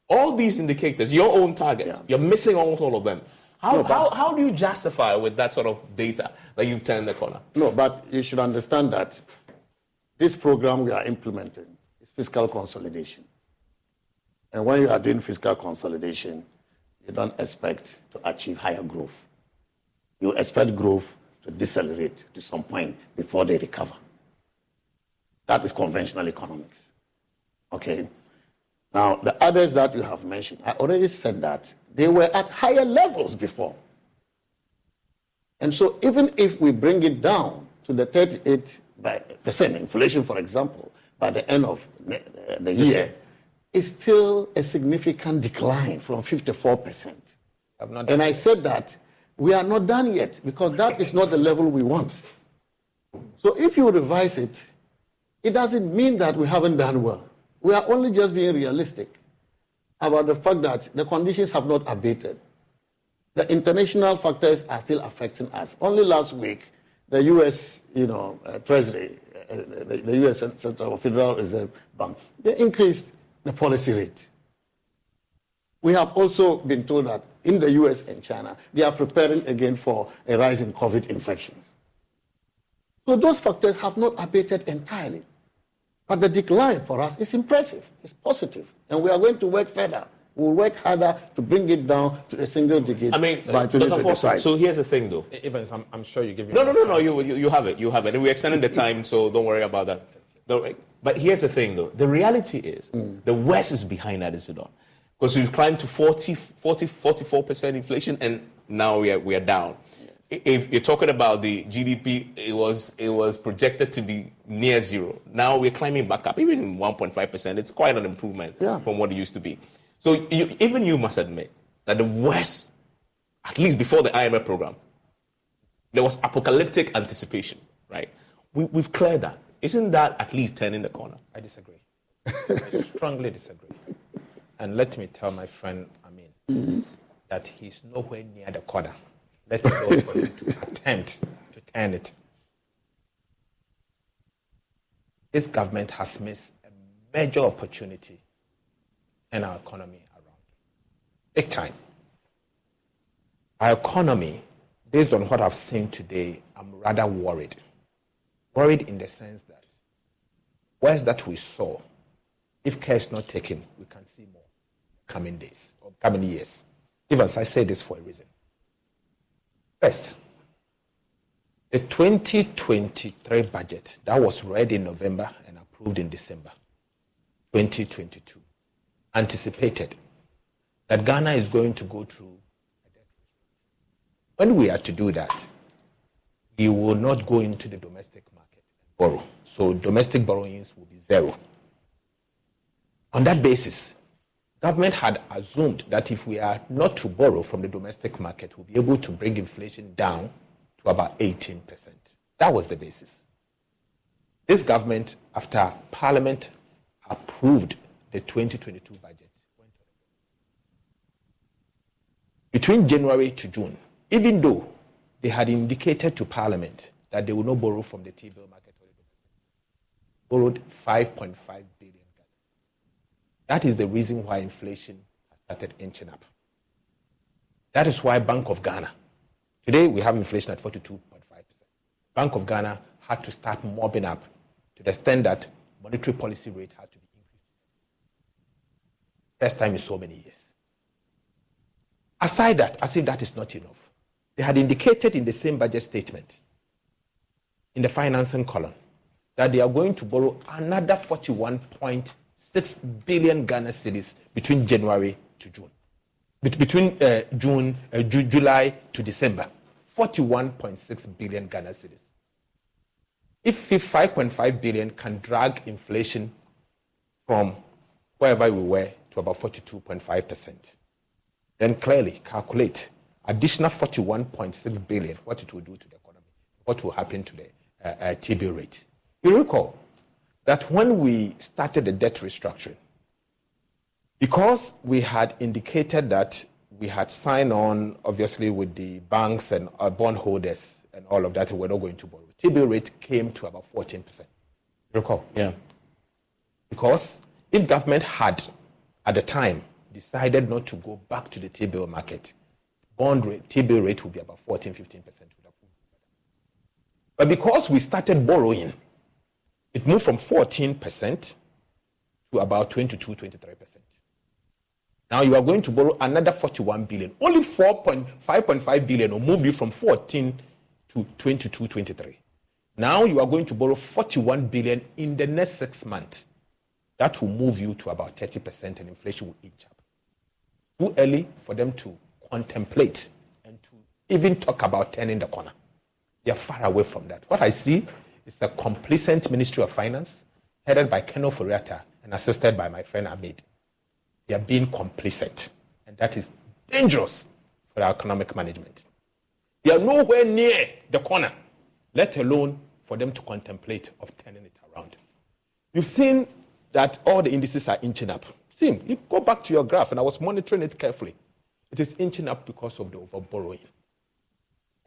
All these indicators, your own targets, you're missing almost all of them. How do you justify with that sort of data that you've turned the corner? No, but you should understand that this program we are implementing is fiscal consolidation. And when you are doing fiscal consolidation, you don't expect to achieve higher growth. You expect growth to decelerate to some point before they recover. That is conventional economics. Okay? Now, the others that you have mentioned, I already said that they were at higher levels before. And so even if we bring it down to the 38% inflation, for example, by the end of the year, it's still a significant decline from 54%. And I said that we are not done yet, because that is not the level we want. So if you revise it, it doesn't mean that we haven't done well. We are only just being realistic about the fact that the conditions have not abated. The international factors are still affecting us. Only last week, the U.S. Treasury, the U.S. Central Federal Reserve Bank, they increased the policy rate. We have also been told that in the U.S. and China, they are preparing again for a rise in COVID infections. So those factors have not abated entirely. But the decline for us is impressive. It's positive. And we are going to work further. We'll work harder to bring it down to a single digit by 2025. So here's the thing, though. Evans, I'm sure you give me... No. You have it. You have it. And we're extending the time, so don't worry about that. But here's the thing, though. The reality is the West is behind that, is it not? Because we've climbed to 44% inflation, and now we are down. If you're talking about the GDP, it was projected to be near zero. Now we're climbing back up, even in 1.5%. It's quite an improvement from what it used to be. So even you must admit that the West, at least before the IMF program, there was apocalyptic anticipation, right? We've cleared that. Isn't that at least turning the corner? I disagree. I strongly disagree. And let me tell my friend Amin that he's nowhere near the corner. Let's go for him to attempt to turn it. This government has missed a major opportunity in our economy around. Big time. Our economy, based on what I've seen today, I'm rather worried. Worried in the sense that whereas that we saw, if care is not taken, we can see more coming days or coming years. Even as I say this for a reason. First, The 2023 budget that was read in November and approved in December 2022 anticipated that Ghana is going to go through a debt. When we are to do that, we will not go into the domestic market and borrow. So domestic borrowings will be zero. On that basis, government had assumed that if we are not to borrow from the domestic market, we'll be able to bring inflation down to about 18%. That was the basis. This government, after Parliament approved the 2022 budget, between January to June, even though they had indicated to Parliament that they will not borrow from the T-bill market, borrowed 5.5 billion. That is the reason why inflation has started inching up. That is why Bank of Ghana, today we have inflation at 42.5%. Bank of Ghana had to start mobbing up to the extent that monetary policy rate had to be increased. First time in so many years. Aside that, as if that is not enough, they had indicated in the same budget statement, in the financing column, that they are going to borrow another 41.6 billion Ghana cedis between January to June. Between July to December. 41.6 billion Ghana cedis. If 5.5 billion can drag inflation from wherever we were to about 42.5%, then clearly calculate additional 41.6 billion, what it will do to the economy, what will happen to the T-bill rate. You recall that when we started the debt restructuring, because we had indicated that we had signed on, obviously, with the banks and bondholders and all of that, and we're not going to borrow. T-bill rate came to about 14%. You recall? Yeah. Because if government had, at the time, decided not to go back to the T-bill market, bond rate, T-bill rate would be about 14-15%. But because we started borrowing, it moved from 14% to about 22-23%. Now you are going to borrow another 41 billion. Only 5.5 billion will move you from 14 to 22-23. Now you are going to borrow 41 billion in the next 6 months. That will move you to about 30% and inflation will inch up. Too early for them to contemplate and to even talk about turning the corner. They are far away from that. What I see is a complacent Ministry of Finance headed by Colonel Furiata and assisted by my friend Ahmed. They are being complacent, and that is dangerous for our economic management. They are nowhere near the corner, let alone for them to contemplate of turning it around. You've seen that all the indices are inching up. See, you go back to your graph, and I was monitoring it carefully. It is inching up because of the overborrowing.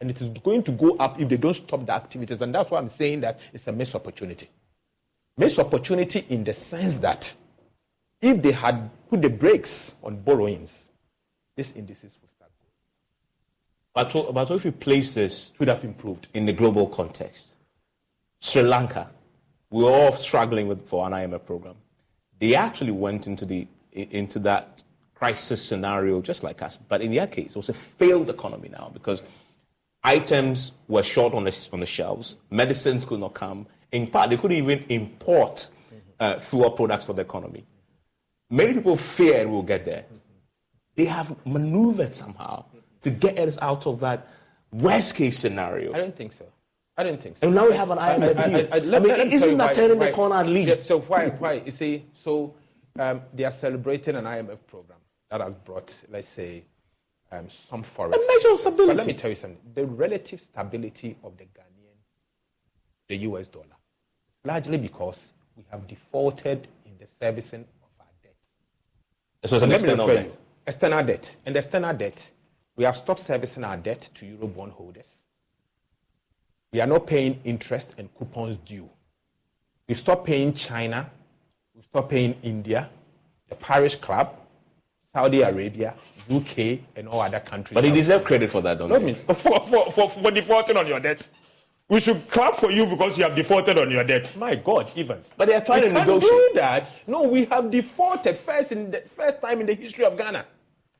And it is going to go up if they don't stop the activities, and that's why I'm saying that it's a missed opportunity. Missed opportunity in the sense that if they had put the brakes on borrowings, these indices would start going. But if you place this, it would have improved in the global context. Sri Lanka, we're all struggling for an IMF program. They actually went into that crisis scenario just like us, but in their case, it was a failed economy now because items were short on the shelves, medicines could not come. In part, they couldn't even import fewer products for the economy. Many people feared we'll get there. They have maneuvered somehow to get us out of that worst case scenario. I don't think so. And now we have an IMF deal. Isn't that turning the corner at least? Yeah, so why? You see, they are celebrating an IMF program that has brought, let's say, some forex. A measure of stability. But let me tell you something. The relative stability of the Ghanaian, the US dollar, largely because we have defaulted in the servicing of our debt. So it's an external debt. External debt. And the external debt, we have stopped servicing our debt to Euro bond holders. We are not paying interest and coupons due. We've stopped paying China. We've stopped paying India, the Parish Club, Saudi Arabia, UK, and all other countries. But they deserve credit for that, don't they? For defaulting on your debt. We should clap for you because you have defaulted on your debt. My God, Evans. But they are trying to negotiate. Do that. No, we have defaulted first time in the history of Ghana.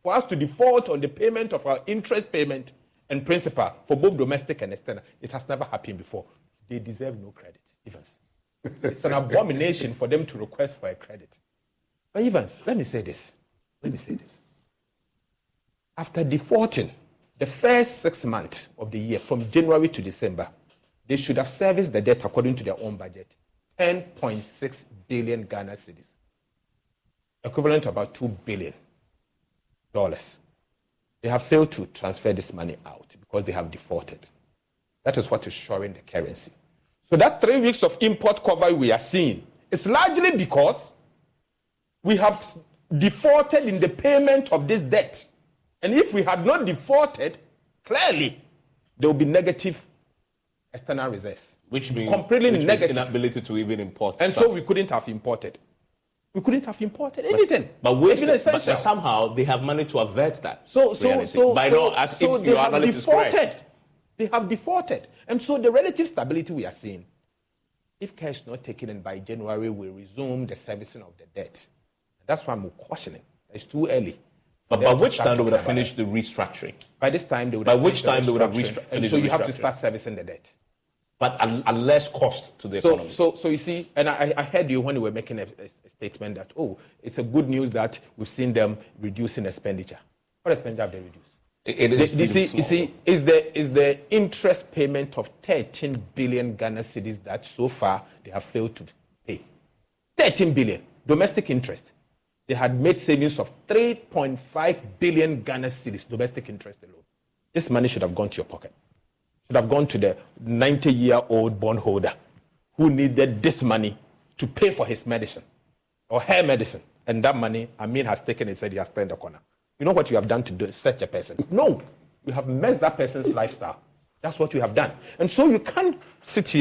For us to default on the payment of our interest payment and principal for both domestic and external. It has never happened before. They deserve no credit, Evans. It's an abomination for them to request for a credit. But Evans, let me say this. After defaulting the first 6 months of the year, from January to December, they should have serviced the debt according to their own budget, 10.6 billion Ghana cedis, equivalent to about $2 billion. They have failed to transfer this money out because they have defaulted. That is what is shoring the currency. So that 3 weeks of import cover we are seeing is largely because we have defaulted in the payment of this debt. And if we had not defaulted, clearly there will be negative external reserves. Which means inability to even import. And stuff. so we couldn't have imported. We couldn't have imported anything. But somehow they have managed to avert that. So your analysis is correct. They have defaulted. And so the relative stability we are seeing, if cash is not taken in by January, we resume the servicing of the debt. And that's why I'm cautioning. It's too early. But by which time they would have finished the restructuring? By this time they would have finished the restructuring. And so you have to start servicing the debt. But at less cost to the economy. So you see, and I heard you when you were making a statement that, it's a good news that we've seen them reducing expenditure. What expenditure have they reduced? You see, is the interest payment of 13 billion Ghana cedis that so far they have failed to pay. 13 billion domestic interest. They had made savings of 3.5 billion Ghana cedis domestic interest alone. This money should have gone to your pocket. Should have gone to the 90-year-old bondholder who needed this money to pay for his medicine or her medicine. And that money, Amin has taken it, said he has turned the corner. You know what you have done to such a person? No. You have messed that person's lifestyle. That's what you have done. And so you can't sit here